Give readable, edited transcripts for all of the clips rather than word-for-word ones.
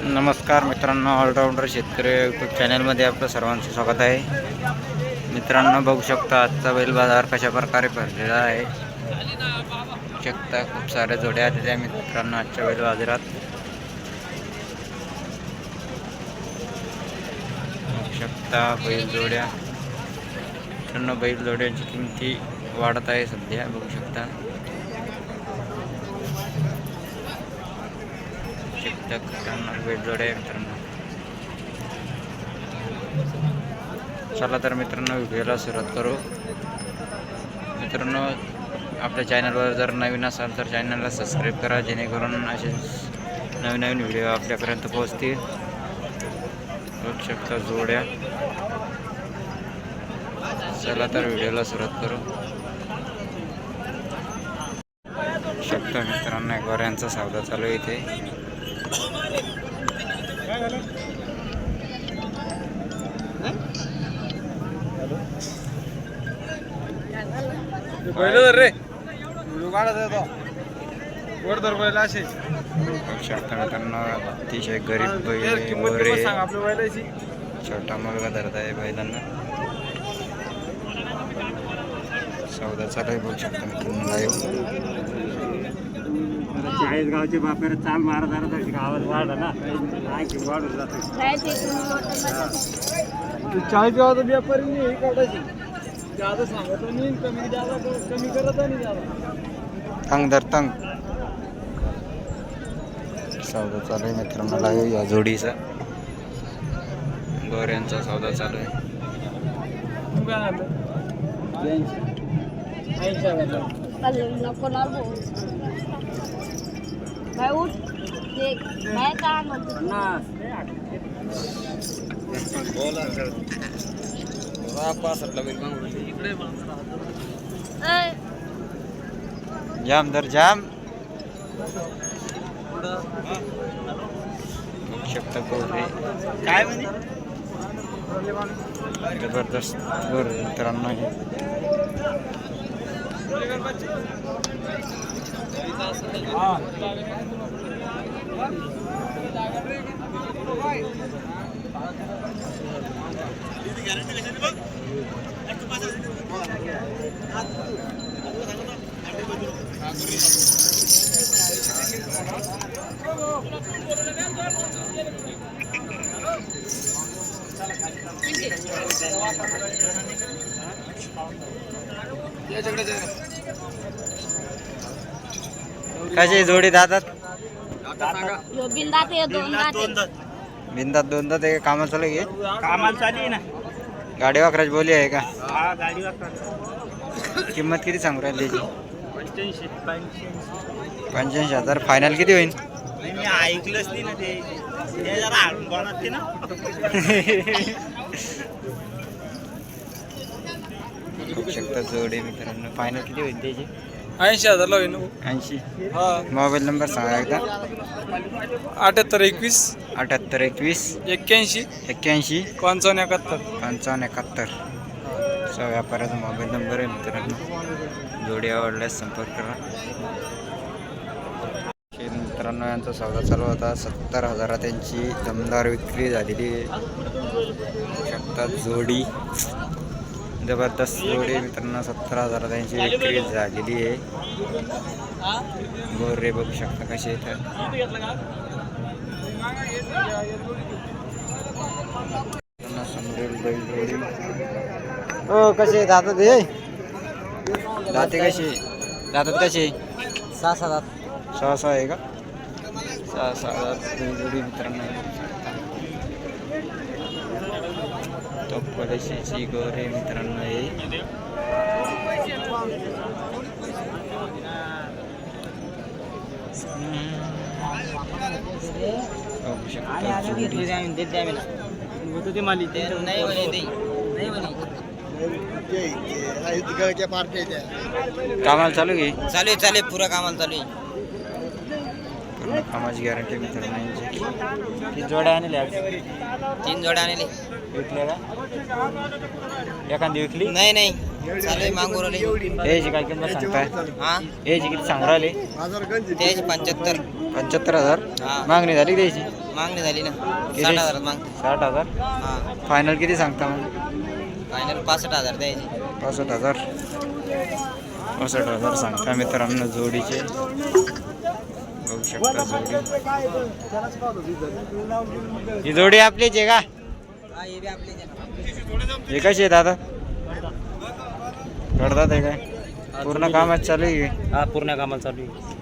नमस्कार मित्रांनो, ऑलराऊंडर शेतकरी यूट्यूब चॅनलमध्ये आपलं सर्वांचं स्वागत आहे. मित्रांनो, बघू शकता आजचा बैल बाजार कशा प्रकारे भरलेला आहे. बघू शकता खूप साऱ्या जोड्या आलेल्या मित्रांनो आजच्या बैल बाजारात. बघू शकता बैल जोड्या. मित्रांनो, बैल जोड्यांची किमती वाढत आहे सध्या. बघू शकता बैल जोड्या मित्रांनो. चला तर मित्रांनो, व्हिडिओला सुरुवात करू. मित्रांनो, आपल्या चॅनलवर जर नवीन असाल तर चॅनलला सबस्क्राईब करा, जेणेकरून असे नवीन नवीन व्हिडिओ आपल्यापर्यंत पोहोचतील. बघू शकता जोड्या. चला तर व्हिडिओला सुरुवात करू. शकता मित्रांनो, गोऱ्यांचा सौदा चालू आहे इथे. रे शकता मित्रांनो, अतिशय गरीब बैल, छोटा मुलगा धरत आहे बैलांना. सौदा चालू आहे. बघू शकता मित्रांनो लाईव्ह. 40 गावचे बापेर चाल मारत गावात वाढला ना, वाढून जातो. 40 गावाचा व्यापारी नाही हे काढायची. जादा सांगतो मी, कमी करत नाही. तंग दर तंग सौदा चालू आहे मित्रांनो लाईव्ह. या जोडीचा गोऱ्यांचा सौदा चालू आहे. जाम दर जाम. शकता गोरे काय म्हणे जबरदस्त गोर मित्रांनो हे. कशी जोडी दातात? बिंदात दोन दात आहे. कामाला चालू आहे. कामाला चालू आहे ना. गाडी वाकराची बोली आहे का? हा, गाडी वापरा. किंमत किती सांगू राहिली त्याची? 85,000. फायनल किती होईल? मी ऐकलंच नाही ना ते जरा हाडून बनवते ना. बघू शकता जोडी मित्रांनो. फायनल किती होईल त्याची? 80,000 ला होईल. 80. हा. मोबाईल नंबर सांगा एकदा. 7821 7821 81 81 5571. 5571. असा व्यापाराचा मोबाईल नंबर आहे मित्रांनो. जोडी आवडल्यास संपर्क करा. मित्रांनो, यांचा सौदा चालू होता. 70,000 त्यांची दमदार विक्री झालेली आहे. शकता जोडी जबरदस्त जोडी मित्रांनो. 70,000 त्यांची विक्री झालेली आहे. गोरे बघू शकता कसे इथं. समोरील बैल जोडी. हो कसे दातात हे? दाते कशी दातात कसे? 6 दात. 6 आहे का? 6 दात जोडी मित्रांनो. पॉलिसीची गोरे मित्रांनो हे. बघू शकता कामाला चालू घे. चालू पुरा कामाला चालू आहे. पूर्ण कामाची गॅरंटी मित्रांनो यांची. किती जोड्या आणल्या? 3 जोड्या आणले. विकल्या का? एखादी विकली? नाही नाही, चालू आहे मागून राहिले. याची काय किंमत सांगताय? हा, याची किती सांगू राहिले? त्याची 75. 75,000 मागणी झाली त्याची. मागणी झाली ना किती? 60,000 मागते 60,000. हां फायनल किती सांगता मग? फायनल 65,000 द्यायची 65,000. 65,000 सांगता मित्रांनो जोडीचे. बघू शकता जोडी. ही जोडी आपलीच आहे का? हा हे बी आपले हे कशी आहे दादा? करतात आहे काय? पूर्ण कामात चालू आहे. हा पूर्ण कामाला चालू आहे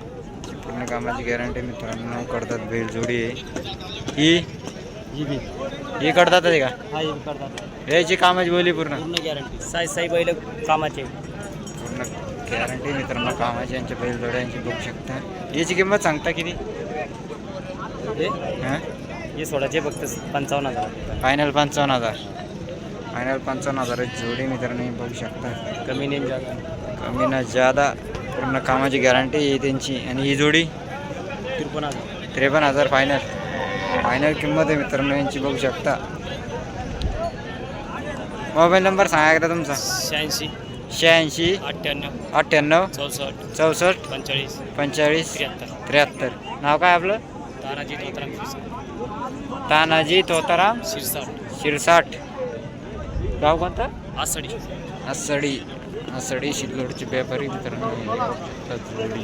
पूर्ण कामाची गॅरंटी मित्रांनो. करतात बैल जोडी आहे ही करतात आहे का? हा हे बी करतात याची कामाची बोली पूर्ण पूर्ण गॅरंटी साई बैल कामाचे पूर्ण गॅरंटी मित्रांनो कामाची. यांच्या बैल जोड्यांची बघू शकता. याची किंमत सांगता किती? हां हे सोडाचे फक्त 55,000 फायनल 55,000. फायनल 55,000 जोडी मित्रांनो बघू शकता. कमी नाही जादा कमी ना ज्यादा. पूर्ण कामाची गॅरंटी आहे त्यांची. आणि ही जोडी 53,000 53,000 फायनल. फायनल किंमत आहे मित्रांनो यांची बघू शकता. मोबाईल नंबर सांगा एकदा तुमचा. 86 86 98 98 64 64 45 45 73 73. नाव काय आपलं? तानाजी तोतराम तानाजी तोताराम शिरसाट शिरसाट. गाव कोणतं? आसडी आसडी. आसडी शिल्लोडचे व्यापारी मित्रांनो जोडी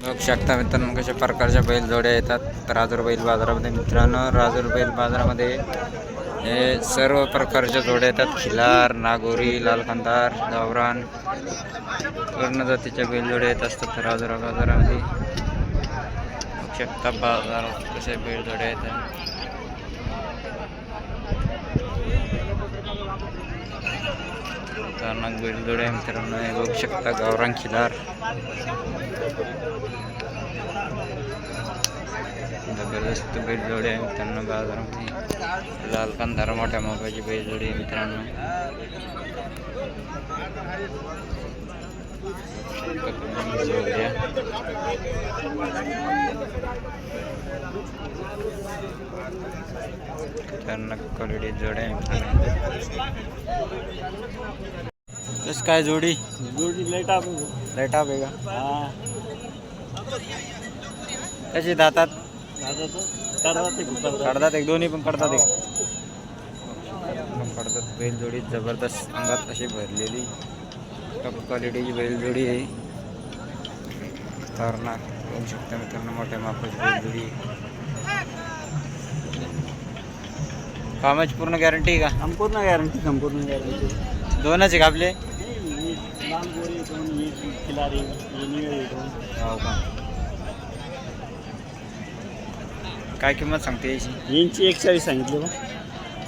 बघू शकता मित्रांनो कशा प्रकारच्या बैल जोड्या येतात राजूर बैल बाजारामध्ये. मित्रांनो राजूर बैल बाजारामध्ये हे सर्व प्रकारच्या जोड्या येतात. खिलार, नागोरी, लालखंदार, गावरान पूर्ण जातीच्या बैल जोड्या येत असतात राजूर बाजारामध्ये. बघू शकता बाजारात कशा बैल जोड्या येतात. खतरनाक बैल जोड्या मित्रांनो हे बघू शकता. गावरान, खिलार जबरदस्त बैल जोडी आहे मित्रांनो बाजारामध्ये. लाल कंधार मोठ्या मापाची बैल जोडी आहे मित्रांनो. खतरनाक क्वालिटी जोड आहे मित्रांनो. कसं काय जोडी? जोडी लाईट आप लाईट आहे का? हा कशी दातात? दादा तो करतात ते खूप काढतात एक दोन्ही पण काढतात एक काढतात. बैल जोडी जबरदस्त अंगात अशी भरलेली टॉप क्वालिटीची बैल जोडी आहे. खतरनाक बघू शकता मित्रांनो मोठ्या मापाची बैल जोडी आहे. कामाची पूर्ण गॅरंटी आहे का? संपूर्ण गॅरंटी दोनच आहे का आपले? लाल गोरी दोन खिलारी निळे हो का? काय किंमत सांगते याची? यांची 41 सांगितली बा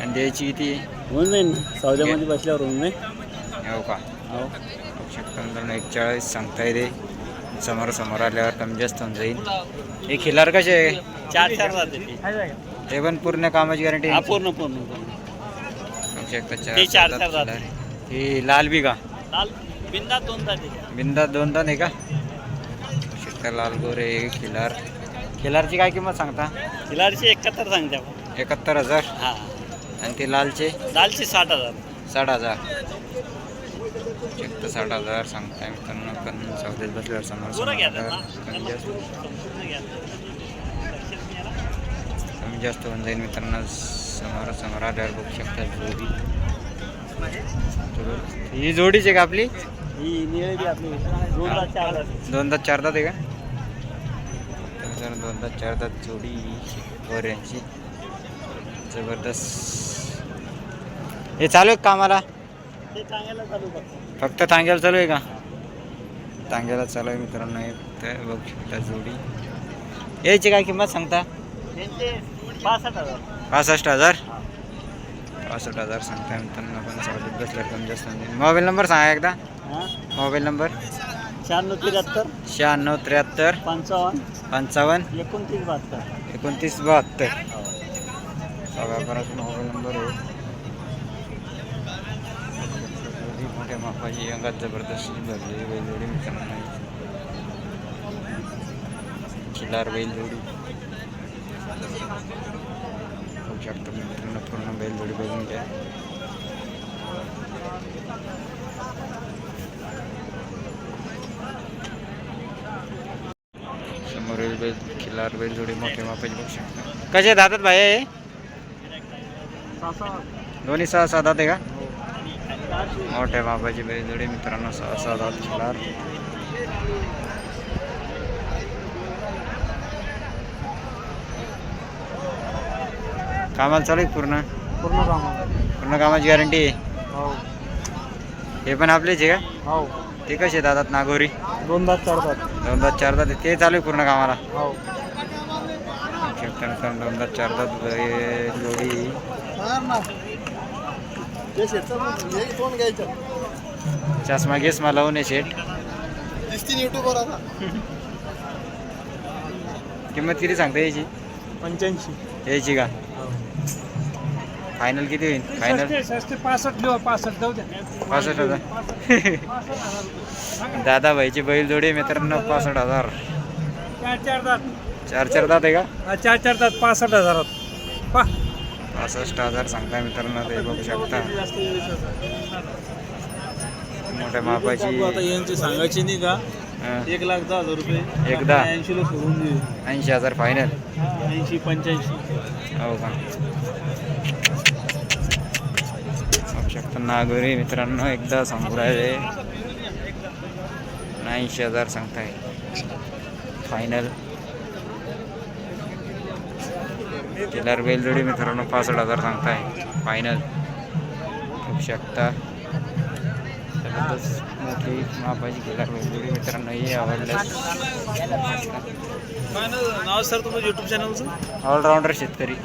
आणि द्यायची किती आहे? होऊन जाईल ना सौद्यामध्ये बसल्यावर होऊन जाईल. हो का? हो बघू शकता मित्रांनो 41 सांगता येते. समोर समोर आल्यावर कमी जास्त होऊन जाईल. हे खिलार कसे आहे? 4 जाते ते पण पूर्ण कामाची गॅरंटी? हा पूर्ण पूर्ण बघू शकता ते 4 जाते. ही लाल बी का? लाल बिंदा 2 जाते बिंदा 2 दात आहे का? बघू शकता लाल गोरे खिलार. खिलारची काय किंमत सांगता? खिलारीचे 71 सांगते आपण. 71,000. हा आणि ते लालचे? लालचे 60,000 60,000. शकता 60,000 सांगताय मित्रांनो. पण सौदेत बसल्यावर समोर पुरं घ्या त्यांना. कमी जास्त संपूर्ण घ्या. कमी जास्त होऊन जाईल मित्रांनो. समोर समोर आल्यावर बघू शकता जोडी. ही जोडीच आहे का आपली? ही निळे बी आपली 2 4 जाते. 2 दात 4 दात आहे का? 2 दात 4 दात जोडी गोऱ्यांची जबरदस्त. हे चालू आहे कामाला? ते टांग्याला चालू करतो. फक्त टांग्याला चालू आहे का? टांग्याला चालू आहे मित्रांनो. हे तर बघू शकता जोडी. याची काय किंमत सांगता? त्यांचे 65,000 65,000. 65,000 सांगता मित्रांनो. पण सवलत बसल्यावर कमी जास्त होऊन जाईल. मोबाईल नंबर सांगा एकदा. हां मोबाईल नंबर 96 96 73 55 55 29 72. 29 72. व्यापाराचा मोबाईल नंबर आहे. मोठ्या मापाची अंगात जबरदस्त भरलेली बैलजोडी मित्रांनो. खिलार बैलजोडी बघू शकतो मित्रांनो. पूर्ण बैलजोडी बघून घ्या. समोरील खिलार बैलजोडी मोठे मापाची बघू शकता. कसे दातात भाई आहे? दोन्ही 6-6 दात आहे का? मोठ्या मापाची बैलजोडी मित्रांनो, 6-6 दात खिलार. कामाला चालू आहे पूर्ण पूर्ण कामाची गॅरंटी आहे. हो हे पण आपलेच आहे का? हो ते कसे दातात नागोरी? 2 दात 4 दात. 2 दात 4 दात ते चालू आहे पूर्ण कामाला. हो 2 दात 4 दात बैलजोडी. कोण घ्यायचं? चष्मा गिस्मा लावून आहे शेट. युट्यूबर आता. किंमत किती सांगता याची? 85. यायची का? फायनल किती होईल? फायनल 65 लिहा 65 जाऊ द्या. 65,000. दादा भाईची बैलजोडी मित्रांनो 65,000. 4 दात. 4-4 दात आहे का? 4 दात 65,000. 65,000 सांगताय मित्रांनो, ते बघू शकता. मोठ्या मापाची. आता यांची सांगायची नाही का? 1,10,000 रुपये. एकदा 80 ला सोडून देऊ. 80,000 फायनल. 80-85. हो का? बघू शकता नागोरी मित्रांनो, एकदा सांगू राहिले 80,000 सांगताय फायनल. किलर बैलजोडी मित्रांनो 65,000 सांगताय फायनल. बघू शकता. त्याबद्दल मोठी मापाची किलर बैलजोडी मित्रांनो, ही आवडल्यास नाव सर तुमचं युट्यूब चॅनलचं? ऑलराऊंडर शेतकरी.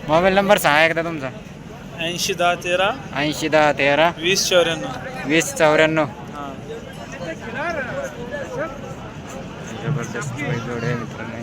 मोबाईल नंबर सांगा एकदा तुमचा. 80-10-13 80-10-13 20-94. 20-94. हां. जबरदस्त बैलजोडी आहे मित्रांनो.